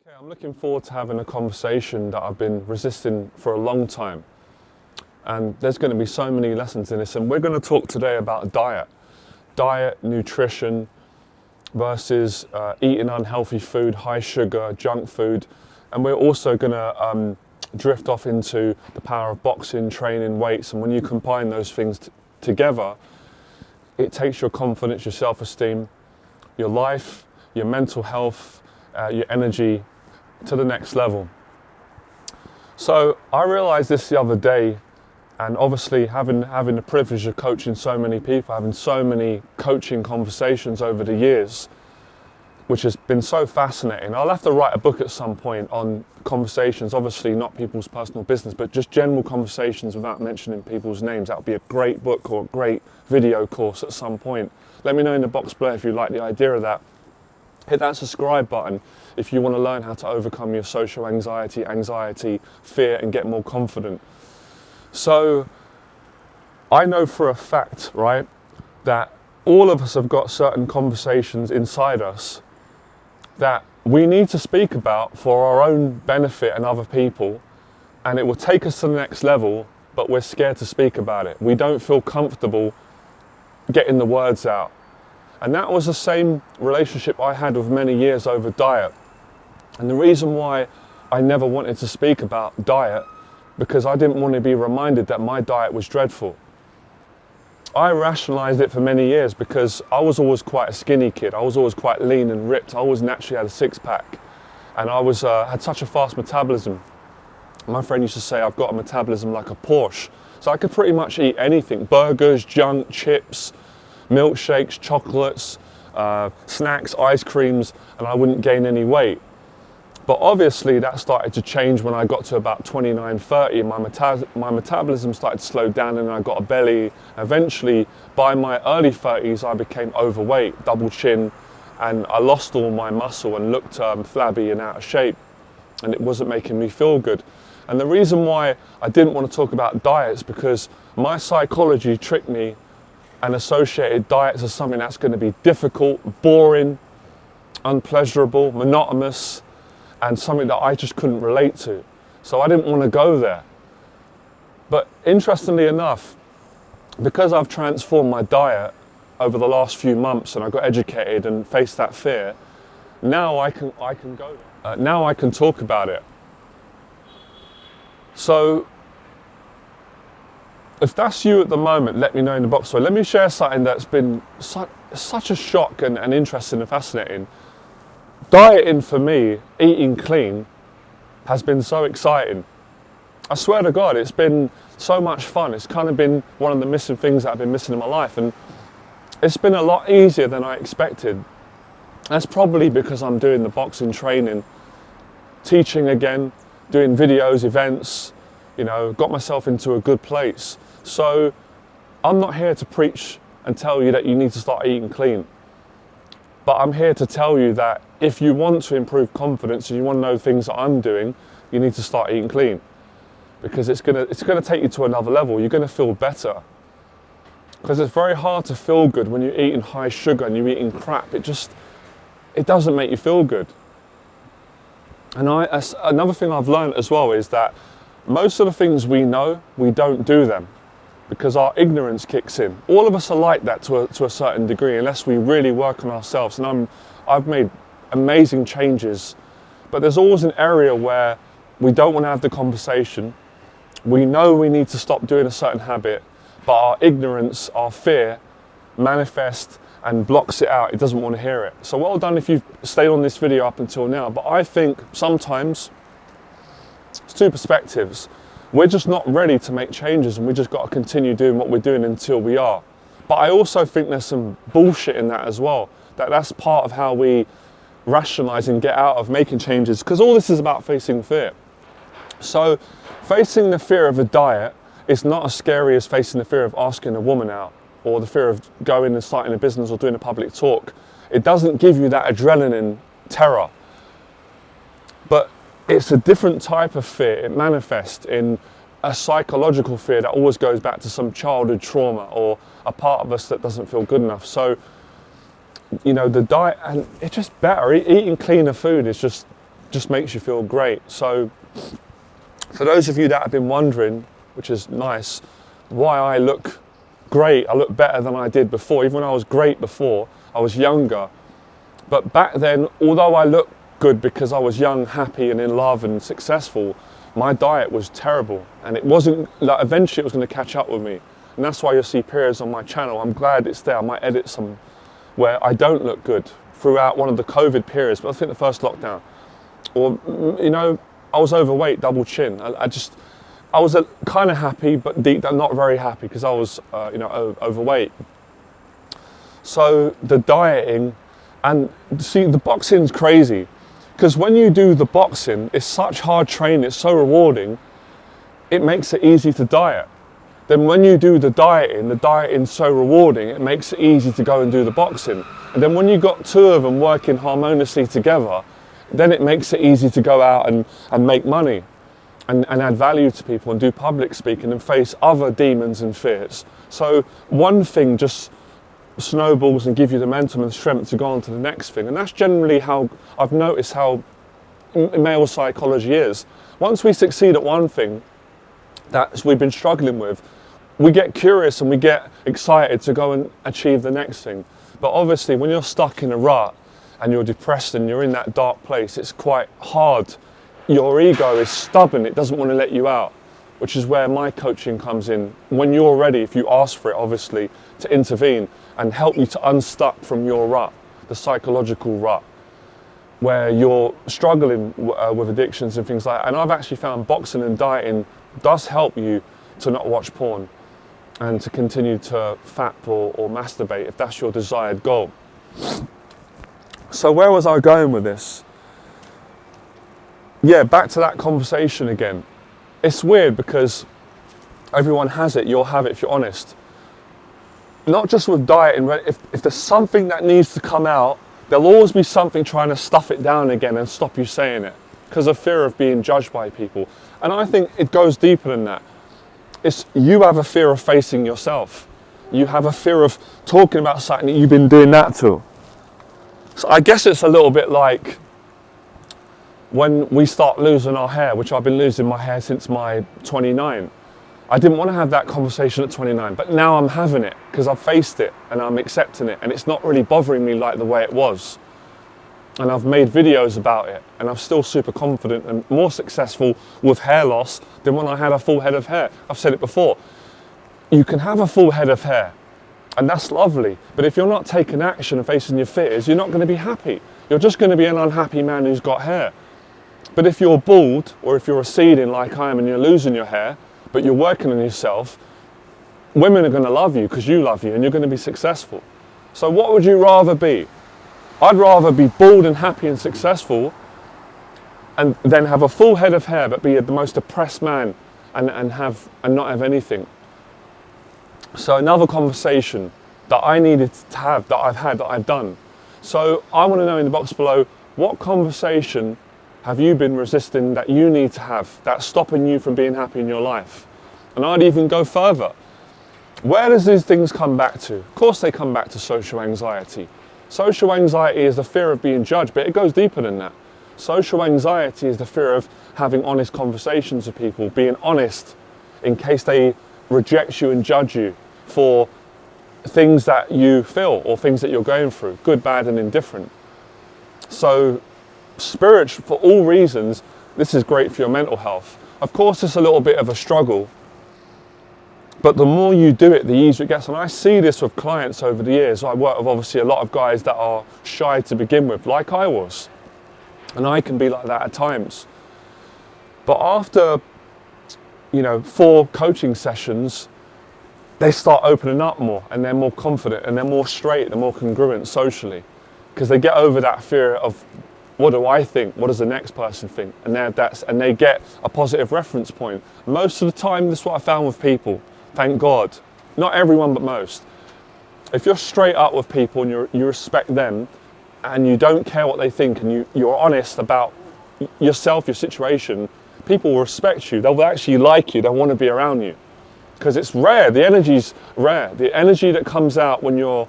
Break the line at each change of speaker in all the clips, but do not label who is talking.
Okay, I'm looking forward to having a conversation that I've been resisting for a long time. And there's going to be so many lessons in this. And we're going to talk today about diet, nutrition versus eating unhealthy food, high sugar, junk food. And we're also going to drift off into the power of boxing, training, weights. And when you combine those things together, it takes your confidence, your self-esteem, your life, your mental health, your energy to the next level. So I realized this the other day, and obviously having the privilege of coaching so many people, having so many coaching conversations over the years, which has been so fascinating. I'll have to write a book at some point on conversations, obviously not people's personal business, but just general conversations without mentioning people's names. That would be a great book or a great video course at some point. Let me know in the box below if you like the idea of that. Hit that subscribe button if you want to learn how to overcome your social anxiety, fear, and get more confident. So I know for a fact, right, that all of us have got certain conversations inside us that we need to speak about for our own benefit and other people, and it will take us to the next level, but we're scared to speak about it. We don't feel comfortable getting the words out. And that was the same relationship I had with many years over diet. And the reason why I never wanted to speak about diet, because I didn't want to be reminded that my diet was dreadful. I rationalized it for many years because I was always quite a skinny kid. I was always quite lean and ripped. I always naturally had a six-pack. And I had such a fast metabolism. My friend used to say I've got a metabolism like a Porsche. So I could pretty much eat anything. Burgers, junk, chips, milkshakes, chocolates, snacks, ice creams, and I wouldn't gain any weight. But obviously that started to change when I got to about 29, 30. My metabolism started to slow down and I got a belly. Eventually, by my early 30s, I became overweight, double chin, and I lost all my muscle and looked flabby and out of shape. And it wasn't making me feel good. And the reason why I didn't want to talk about diets because my psychology tricked me and associated diets as something that's going to be difficult, boring, unpleasurable, monotonous, and something that I just couldn't relate to. So I didn't want to go there. But interestingly enough, because I've transformed my diet over the last few months and I got educated and faced that fear, now I can go there. Now I can talk about it. So if that's you at the moment, let me know in the box. So let me share something that's been such a shock and interesting and fascinating. Dieting for me, eating clean, has been so exciting. I swear to God, it's been so much fun. It's kind of been one of the missing things that I've been missing in my life. And it's been a lot easier than I expected. That's probably because I'm doing the boxing training, teaching again, doing videos, events, got myself into a good place. So I'm not here to preach and tell you that you need to start eating clean. But I'm here to tell you that if you want to improve confidence and you want to know things that I'm doing, you need to start eating clean. Because it's gonna take you to another level. You're gonna feel better. Because it's very hard to feel good when you're eating high sugar and you're eating crap. It doesn't make you feel good. And another thing I've learned as well is that most of the things we know, we don't do them because our ignorance kicks in. All of us are like that to a certain degree unless we really work on ourselves. And I've made amazing changes, but there's always an area where we don't want to have the conversation. We know we need to stop doing a certain habit, but our ignorance, our fear manifests and blocks it out. It doesn't want to hear it. So well done if you've stayed on this video up until now. But I think sometimes it's two perspectives. We're just not ready to make changes and we just got to continue doing what we're doing until we are. But I also think there's some bullshit in that as well. That's part of how we rationalize and get out of making changes, because all this is about facing fear. So facing the fear of a diet is not as scary as facing the fear of asking a woman out or the fear of going and starting a business or doing a public talk. It doesn't give you that adrenaline terror. But it's a different type of fear. It manifests in a psychological fear that always goes back to some childhood trauma or a part of us that doesn't feel good enough. So, the diet, and it's just better. Eating cleaner food is just just makes you feel great. So for those of you that have been wondering, which is nice, why I look great, I look better than I did before. Even when I was great before, I was younger. But back then, although I looked good because I was young, happy and in love and successful, my diet was terrible. And it wasn't, like, eventually it was going to catch up with me. And that's why you'll see periods on my channel. I'm glad it's there. I might edit some where I don't look good throughout one of the COVID periods, but I think the first lockdown. Or, you know, I was overweight, double chin. I was kind of happy, but deep down not very happy because I was, you know, overweight. So the dieting, and see, the boxing's crazy because when you do the boxing, it's such hard training, it's so rewarding, it makes it easy to diet. Then when you do the dieting's so rewarding, it makes it easy to go and do the boxing. And then when you got two of them working harmoniously together, then it makes it easy to go out and make money and add value to people and do public speaking and face other demons and fears. So one thing just snowballs and give you the momentum and strength to go on to the next thing. And that's generally how I've noticed how male psychology is. Once we succeed at one thing that we've been struggling with, we get curious and we get excited to go and achieve the next thing. But obviously when you're stuck in a rut and you're depressed and you're in that dark place, it's quite hard. Your ego is stubborn, it doesn't want to let you out, which is where my coaching comes in. When you're ready, if you ask for it, obviously, to intervene and help you to unstuck from your rut, the psychological rut, where you're struggling with addictions and things like that. And I've actually found boxing and dieting does help you to not watch porn and to continue to fap or masturbate if that's your desired goal. So where was I going with this? Yeah, back to that conversation again. It's weird because everyone has it, you'll have it if you're honest. Not just with dieting, but if there's something that needs to come out, there'll always be something trying to stuff it down again and stop you saying it because of fear of being judged by people. And I think it goes deeper than that. It's you have a fear of facing yourself. You have a fear of talking about something that you've been doing that to. So I guess it's a little bit like when we start losing our hair, which I've been losing my hair since my 29. I didn't want to have that conversation at 29, but now I'm having it because I've faced it and I'm accepting it and it's not really bothering me like the way it was. And I've made videos about it and I'm still super confident and more successful with hair loss than when I had a full head of hair. I've said it before. You can have a full head of hair and that's lovely, but if you're not taking action and facing your fears, you're not going to be happy. You're just going to be an unhappy man who's got hair. But if you're bald or if you're receding like I am and you're losing your hair, but you're working on yourself, women are going to love you because you love you and you're going to be successful. So what would you rather be? I'd rather be bald and happy and successful and then have a full head of hair but be the most depressed man and not have anything. So another conversation that I needed to have, that I've had, that I've done. So I want to know in the box below, what conversation have you been resisting that you need to have that's stopping you from being happy in your life? And I'd even go further. Where does these things come back to? Of course they come back to social anxiety. Social anxiety is the fear of being judged, but it goes deeper than that. Social anxiety is the fear of having honest conversations with people, being honest in case they reject you and judge you for things that you feel or things that you're going through, good, bad and indifferent. So spiritual, for all reasons, this is great for your mental health. Of course, it's a little bit of a struggle, but the more you do it, the easier it gets. And I see this with clients over the years. I work with obviously a lot of guys that are shy to begin with, like I was. And I can be like that at times. But after, 4 coaching sessions, they start opening up more and they're more confident and they're more straight, they're more congruent socially. Because they get over that fear of, what do I think? What does the next person think? And they get a positive reference point. Most of the time, this is what I found with people. Thank God. Not everyone, but most. If you're straight up with people and you respect them and you don't care what they think and you're honest about yourself, your situation, people will respect you. They'll actually like you. They'll want to be around you. Because it's rare. The energy's rare. The energy that comes out when you're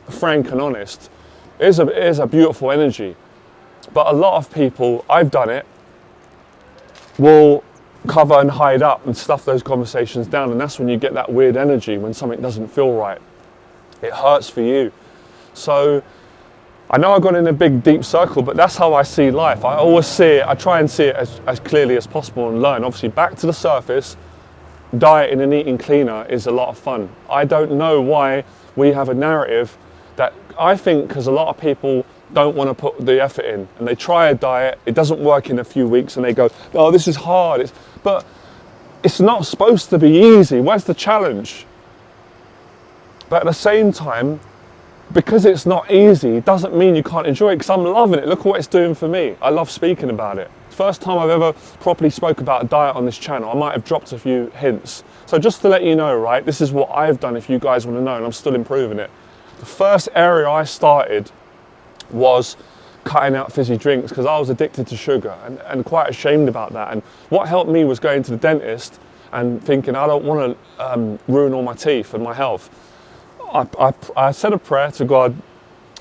frank and honest is a beautiful energy. But a lot of people, I've done it, will cover and hide up and stuff those conversations down, and that's when you get that weird energy when something doesn't feel right. It hurts for you. So I know I got in a big deep circle, but that's how I see life. I always see it, I try and see it as clearly as possible and learn. Obviously back to the surface, dieting and eating cleaner is a lot of fun. I don't know why we have a narrative that, I think because a lot of people don't want to put the effort in, and they try a diet, it doesn't work in a few weeks, and they go, oh, this is hard. But it's not supposed to be easy. Where's the challenge? But at the same time, because it's not easy, doesn't mean you can't enjoy it, because I'm loving it. Look what it's doing for me. I love speaking about it. First time I've ever properly spoke about a diet on this channel. I might have dropped a few hints. So just to let you know, right, this is what I've done if you guys want to know, and I'm still improving it. The first area I started was cutting out fizzy drinks because I was addicted to sugar and quite ashamed about that. And what helped me was going to the dentist and thinking, I don't want to ruin all my teeth and my health. I said a prayer to God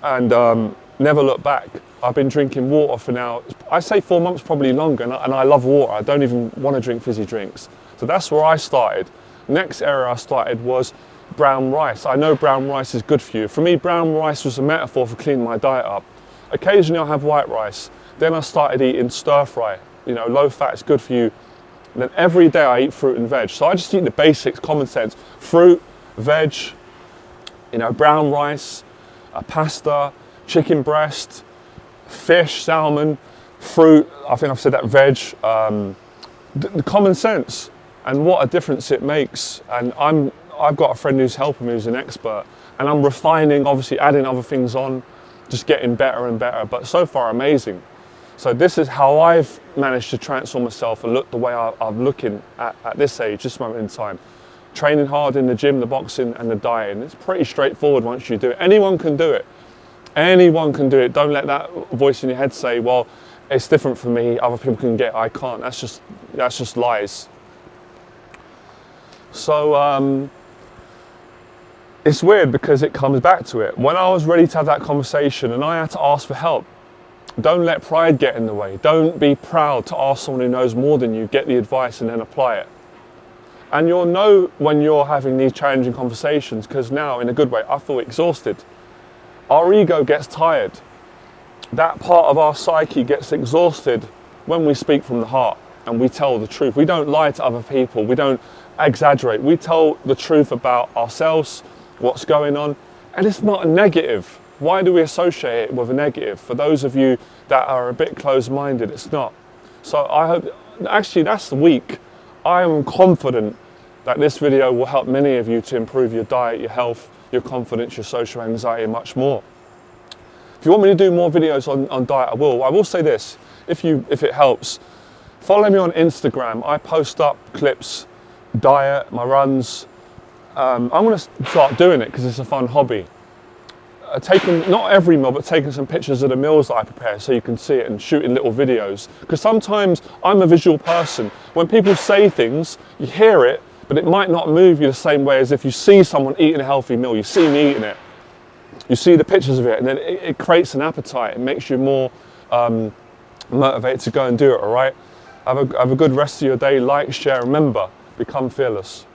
and never looked back. I've been drinking water for now, I say 4 months, probably longer, and I love water. I don't even want to drink fizzy drinks. So that's where I started. Next area I started was brown rice. I know brown rice is good for you. For me, brown rice was a metaphor for cleaning my diet up. Occasionally I have white rice. Then I started eating stir fry. You know, low fat is good for you. And then every day I eat fruit and veg. So I just eat the basics, common sense. Fruit, veg, you know, brown rice, pasta, chicken breast, fish, salmon, fruit, I think I've said that, veg, the common sense, and what a difference it makes. And I've got a friend who's helping me, who's an expert, and I'm refining, obviously adding other things on, just getting better and better, but so far amazing. So this is how I've managed to transform myself and look the way I'm looking at this age, this moment in time. Training hard in the gym, the boxing and the dieting. It's pretty straightforward once you do it. Anyone can do it. Anyone can do it. Don't let that voice in your head say, well, it's different for me, other people can get it, I can't. That's just lies. So it's weird because it comes back to it. When I was ready to have that conversation and I had to ask for help, don't let pride get in the way. Don't be proud to ask someone who knows more than you, get the advice and then apply it. And you'll know when you're having these challenging conversations, because now, in a good way, I feel exhausted. Our ego gets tired. That part of our psyche gets exhausted when we speak from the heart and we tell the truth. We don't lie to other people. We don't exaggerate. We tell the truth about ourselves, what's going on, and it's not a negative. Why do we associate it with a negative? For those of you that are a bit closed-minded, it's not. So I hope, actually that's the week. I am confident that this video will help many of you to improve your diet, your health, your confidence, your social anxiety, and much more. If you want me to do more videos on diet, I will. I will say this, if it helps, follow me on Instagram. I post up clips, diet, my runs. I'm going to start doing it because it's a fun hobby. Taking, not every meal, but taking some pictures of the meals that I prepare so you can see it, and shooting little videos. Because sometimes I'm a visual person. When people say things, you hear it, but it might not move you the same way as if you see someone eating a healthy meal. You see me eating it. You see the pictures of it, and then it creates an appetite. It makes you more motivated to go and do it, all right? Have a good rest of your day. Like, share, remember, become fearless.